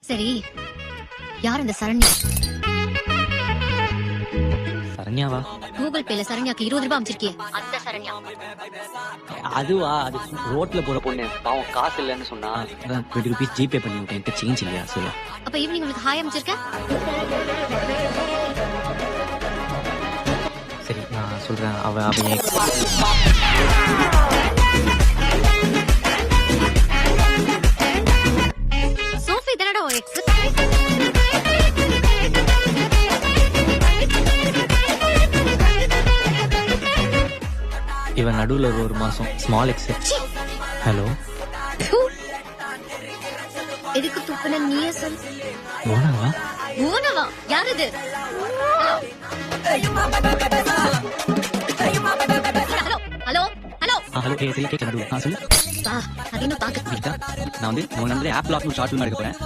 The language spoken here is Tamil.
சரி, யார் அந்த சரண்யா? சரண்யாவா? கூகுள் பேல சரண்யாக்கு 20 ரூபாய் அனுப்பிச்சிருக்கியே, அந்த சரண்யா. அதுவா? அது ரோட்ல போற பொண்ணு, பாவம் காசு இல்லன்னு சொன்னா 20 rupees ஜிபே பண்ணி விட்டேன். என்கிட்ட சேஞ்ச் இல்லையா சொல்லு. அப்ப ஈவினிங் உங்களுக்கு ஹாய் அனுப்பிச்சிருக்க? சரி நான் சொல்றேன். அவ என் சோஃபி தானடா உன் எக்ஸ்? இவன் நடுவுல ஒரு மாசம் ஸ்மால் எக்ஸ். ஹலோ, எதுக்கு துப்புன நீயே சொல்லு. ஓனாவா? ஓனவா? யார் இது? Hello hello hello. ஹலோ சரி கேட்க நடுவு. சொல்லு. அது இன்னும் பாக்க நான் வந்து உன் நம்பர் ஆப் லாக் ஷார்ட் ஃபிலிம் எடுக்க போறேன்.